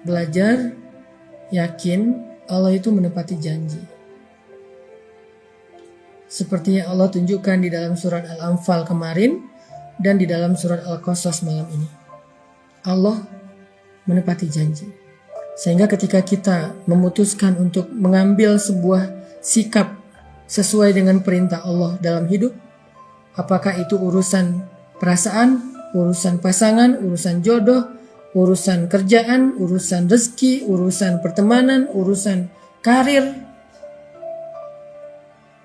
Belajar yakin Allah itu menepati janji. Seperti yang Allah tunjukkan di dalam surat Al-Anfal kemarin dan di dalam surat Al-Qasas malam ini. Allah menepati janji. Sehingga ketika kita memutuskan untuk mengambil sebuah sikap sesuai dengan perintah Allah dalam hidup, apakah itu urusan perasaan, urusan pasangan, urusan jodoh, urusan kerjaan, urusan rezeki, urusan pertemanan, urusan karir.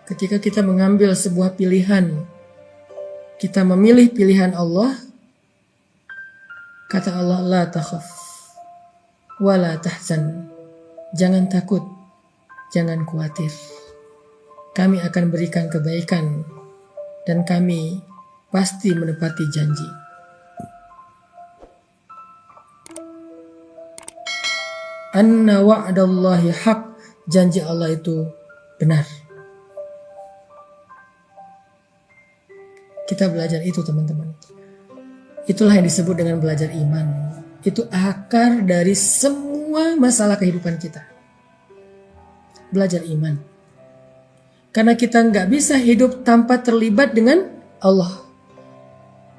Ketika kita mengambil sebuah pilihan, kita memilih pilihan Allah, kata Allah, la takhaf wa la tahzan. Jangan takut, jangan khawatir. Kami akan berikan kebaikan dan kami pasti menepati janji. Anna wa'dallahi haq, janji Allah itu benar. Kita belajar itu teman-teman. Itulah yang disebut dengan belajar iman. Itu akar dari semua masalah kehidupan kita. Belajar iman. Karena kita nggak bisa hidup tanpa terlibat dengan Allah.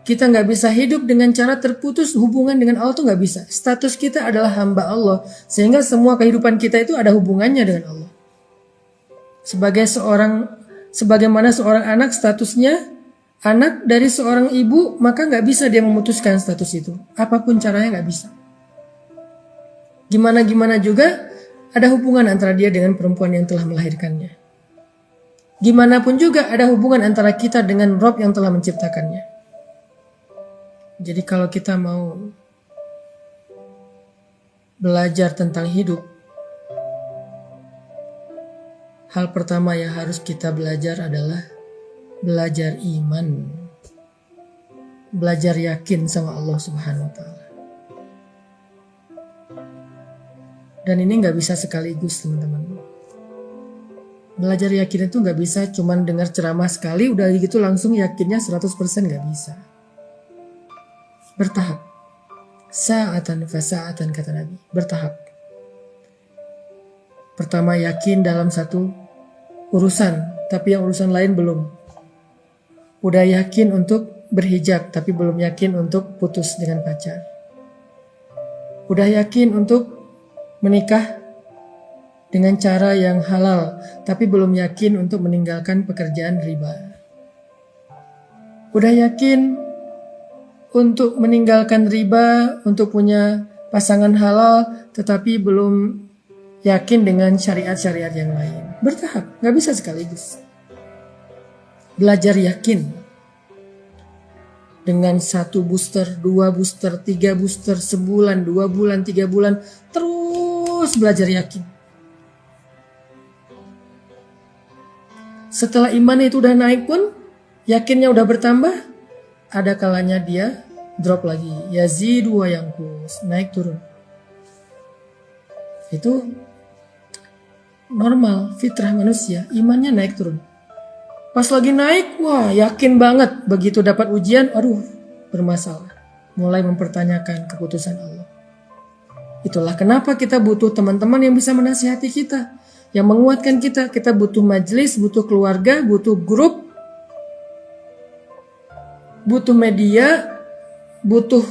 Kita nggak bisa hidup dengan cara terputus hubungan dengan Allah, tuh nggak bisa. Status kita adalah hamba Allah. Sehingga semua kehidupan kita itu ada hubungannya dengan Allah. Sebagaimana seorang anak statusnya anak dari seorang ibu, maka nggak bisa dia memutuskan status itu. Apapun caranya nggak bisa. Gimana juga ada hubungan antara dia dengan perempuan yang telah melahirkannya. Gimana pun juga ada hubungan antara kita dengan Rob yang telah menciptakannya. Jadi kalau kita mau belajar tentang hidup, hal pertama yang harus kita belajar adalah belajar iman, belajar yakin sama Allah Subhanahu wa Ta'ala. Dan ini nggak bisa sekaligus teman-teman. Belajar yakin itu nggak bisa cuman dengar ceramah sekali udah gitu langsung yakinnya 100% nggak bisa. Bertahap. Sa'atan fasa'atan kata Nabi. Bertahap. Pertama yakin dalam satu urusan, tapi yang urusan lain belum. Udah yakin untuk berhijab, tapi belum yakin untuk putus dengan pacar. Udah yakin untuk menikah dengan cara yang halal, tapi belum yakin untuk meninggalkan pekerjaan riba. Udah yakin untuk meninggalkan riba, untuk punya pasangan halal, tetapi belum yakin dengan syariat-syariat yang lain. Bertahap, gak bisa sekaligus. Belajar yakin. Dengan 1 booster, 2 booster, 3 booster, sebulan, 2 bulan, 3 bulan, terus belajar yakin. Setelah iman itu udah naik pun, yakinnya udah bertambah, ada kalanya dia drop lagi. Yazidu wa yanqus, naik turun. Itu normal, fitrah manusia, imannya naik turun. Pas lagi naik, wah yakin banget. Begitu dapat ujian, aduh bermasalah. Mulai mempertanyakan keputusan Allah. Itulah kenapa kita butuh teman-teman yang bisa menasihati kita, yang menguatkan kita. Kita butuh majelis, butuh keluarga, butuh grup, butuh media, butuh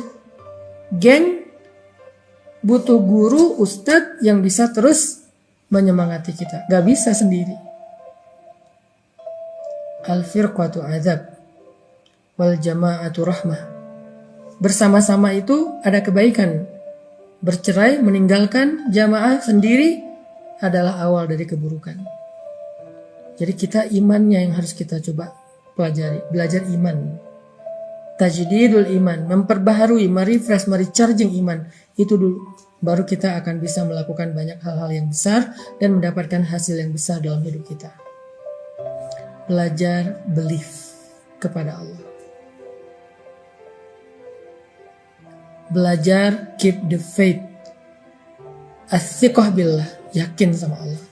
geng, butuh guru, ustadz yang bisa terus menyemangati kita. Gak bisa sendiri. Al-firqatu azab wal jama'atu rahmah. Bersama-sama itu ada kebaikan. Bercerai, meninggalkan jamaah sendiri adalah awal dari keburukan. Jadi kita imannya yang harus kita coba pelajari. Belajar iman. Tajdidul iman, memperbaharui, merefresh, merecharging iman. Itu dulu. Baru kita akan bisa melakukan banyak hal-hal yang besar dan mendapatkan hasil yang besar dalam hidup kita. Belajar belief kepada Allah. Belajar keep the faith. As-siqah billah, yakin sama Allah.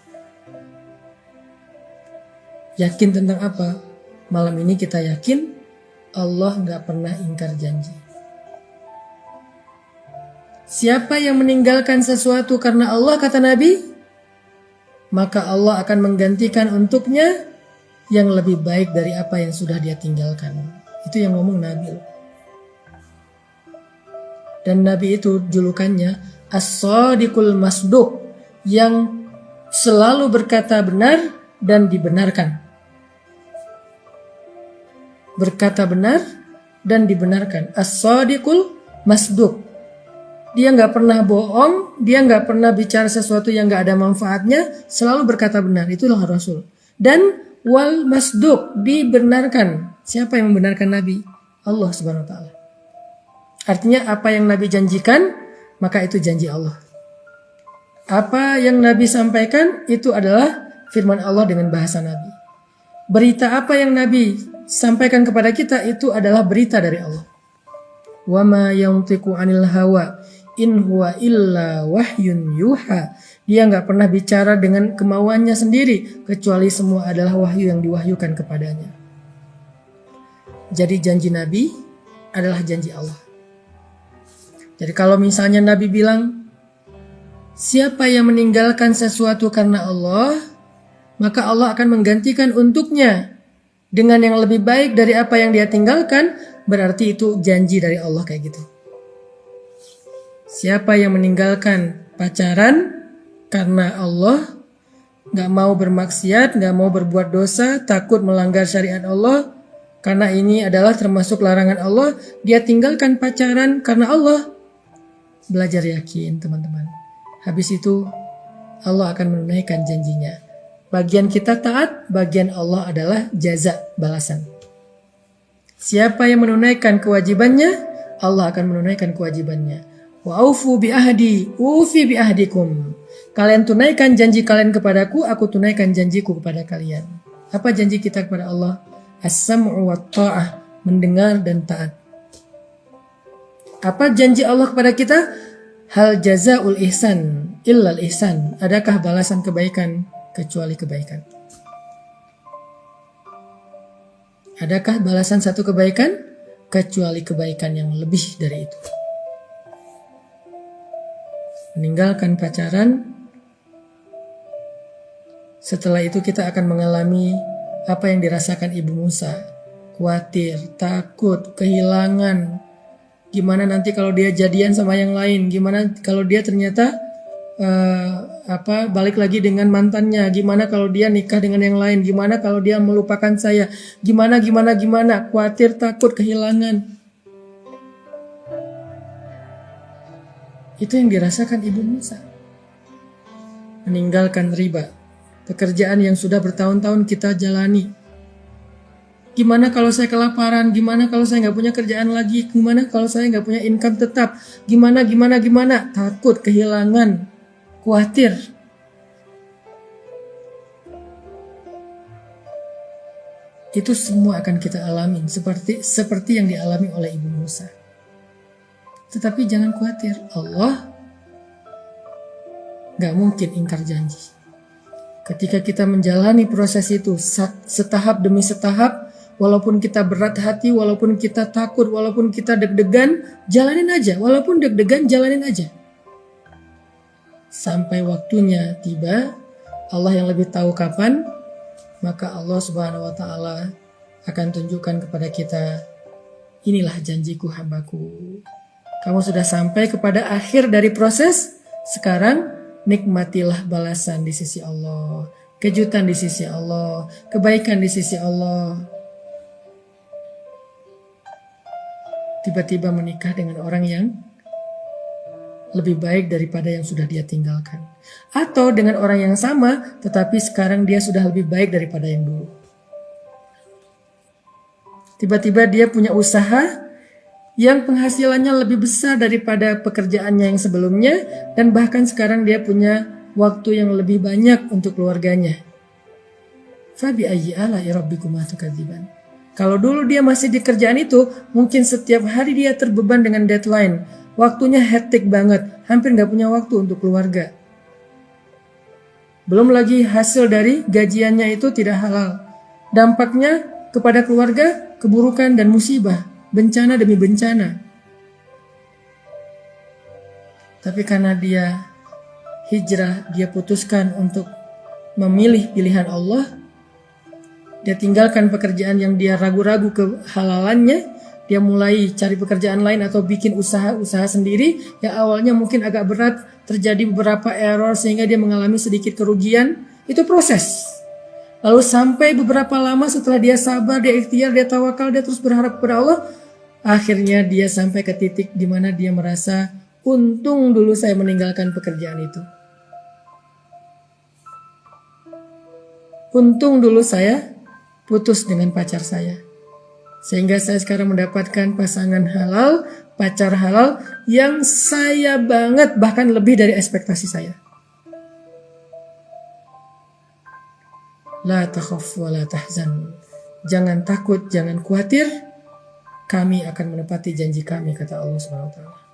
Yakin tentang apa? Malam ini kita yakin Allah gak pernah ingkar janji. Siapa yang meninggalkan sesuatu karena Allah, kata Nabi, maka Allah akan menggantikan untuknya yang lebih baik dari apa yang sudah dia tinggalkan. Itu yang ngomong Nabi. Dan Nabi itu julukannya As-Sadiqul Masduq, yang selalu berkata benar dan dibenarkan. Berkata benar dan dibenarkan. As-Sadiqul Masduq. Dia nggak pernah bohong, dia nggak pernah bicara sesuatu yang nggak ada manfaatnya, selalu berkata benar. Itulah Rasul. Dan wal masduq, dibenarkan. Siapa yang membenarkan Nabi? Allah Subhanahu wa taala. Artinya apa yang Nabi janjikan, maka itu janji Allah. Apa yang Nabi sampaikan itu adalah firman Allah dengan bahasa Nabi. Berita apa yang Nabi sampaikan kepada kita itu adalah berita dari Allah. Wa ma yantiqu 'anil hawa in huwa illa wahyun yuha. Dia nggak pernah bicara dengan kemauannya sendiri, kecuali semua adalah wahyu yang diwahyukan kepadanya. Jadi janji Nabi adalah janji Allah. Jadi kalau misalnya Nabi bilang, siapa yang meninggalkan sesuatu karena Allah, maka Allah akan menggantikan untuknya dengan yang lebih baik dari apa yang dia tinggalkan, berarti itu janji dari Allah kayak gitu. Siapa yang meninggalkan pacaran karena Allah, gak mau bermaksiat, gak mau berbuat dosa, takut melanggar syariat Allah, karena ini adalah termasuk larangan Allah, dia tinggalkan pacaran karena Allah. Belajar yakin teman-teman. Habis itu Allah akan menunaikan janjinya. Bagian kita taat, bagian Allah adalah jaza, balasan. Siapa yang menunaikan kewajibannya, Allah akan menunaikan kewajibannya. Wa aufu bi ahdi, ufi bi ahdikum. Kalian tunaikan janji kalian kepadaku, aku tunaikan janjiku kepada kalian. Apa janji kita kepada Allah? As-sam'u wa ta'ah, mendengar dan taat. Apa janji Allah kepada kita? Hal jazaul ihsan illal ihsan. Adakah balasan kebaikan kecuali kebaikan? Adakah balasan satu kebaikan kecuali kebaikan yang lebih dari itu? Meninggalkan pacaran, setelah itu kita akan mengalami apa yang dirasakan Ibu Musa. Khawatir, takut, kehilangan. Gimana nanti kalau dia jadian sama yang lain? Gimana kalau dia ternyata balik lagi dengan mantannya? Gimana kalau dia nikah dengan yang lain? Gimana kalau dia melupakan saya? Gimana? Khawatir, takut, kehilangan. Itu yang dirasakan Ibu Musa. Meninggalkan riba, pekerjaan yang sudah bertahun-tahun kita jalani. Gimana kalau saya kelaparan? Gimana kalau saya nggak punya kerjaan lagi? Gimana kalau saya nggak punya income tetap? Gimana? Takut, kehilangan, khawatir. Itu semua akan kita alami seperti yang dialami oleh Ibu Musa. Tetapi jangan khawatir, Allah gak mungkin ingkar janji. Ketika kita menjalani proses itu setahap demi setahap, walaupun kita berat hati, walaupun kita takut, walaupun kita deg-degan, jalanin aja. Walaupun deg-degan, jalanin aja. Sampai waktunya tiba, Allah yang lebih tahu kapan, maka Allah Subhanahu wa taala akan tunjukkan kepada kita, inilah janjiku hambaku. Kamu sudah sampai kepada akhir dari proses. Sekarang nikmatilah balasan di sisi Allah, kejutan di sisi Allah, kebaikan di sisi Allah. Tiba-tiba menikah dengan orang yang lebih baik daripada yang sudah dia tinggalkan. Atau dengan orang yang sama, tetapi sekarang dia sudah lebih baik daripada yang dulu. Tiba-tiba dia punya usaha yang penghasilannya lebih besar daripada pekerjaannya yang sebelumnya, dan bahkan sekarang dia punya waktu yang lebih banyak untuk keluarganya. Fabi ayyi ala'i rabbikuma tukadziban. Kalau dulu dia masih di kerjaan itu, mungkin setiap hari dia terbeban dengan deadline. Waktunya hektik banget, hampir gak punya waktu untuk keluarga. Belum lagi hasil dari gajiannya itu tidak halal. Dampaknya kepada keluarga, keburukan dan musibah. Bencana demi bencana. Tapi karena dia hijrah, dia putuskan untuk memilih pilihan Allah. Dia tinggalkan pekerjaan yang dia ragu-ragu kehalalannya. Dia mulai cari pekerjaan lain atau bikin usaha sendiri yang awalnya mungkin agak berat, terjadi beberapa error sehingga dia mengalami sedikit kerugian. Itu proses. Lalu sampai beberapa lama setelah dia sabar, dia ikhtiar, dia tawakal, dia terus berharap kepada Allah. Akhirnya dia sampai ke titik di mana dia merasa, untung dulu saya meninggalkan pekerjaan itu. Untung dulu saya putus dengan pacar saya. Sehingga saya sekarang mendapatkan pasangan halal, pacar halal yang saya banget, bahkan lebih dari ekspektasi saya. La takhaf wa la tahzan. Jangan takut, jangan khawatir. Kami akan menepati janji kami, kata Allah SWT.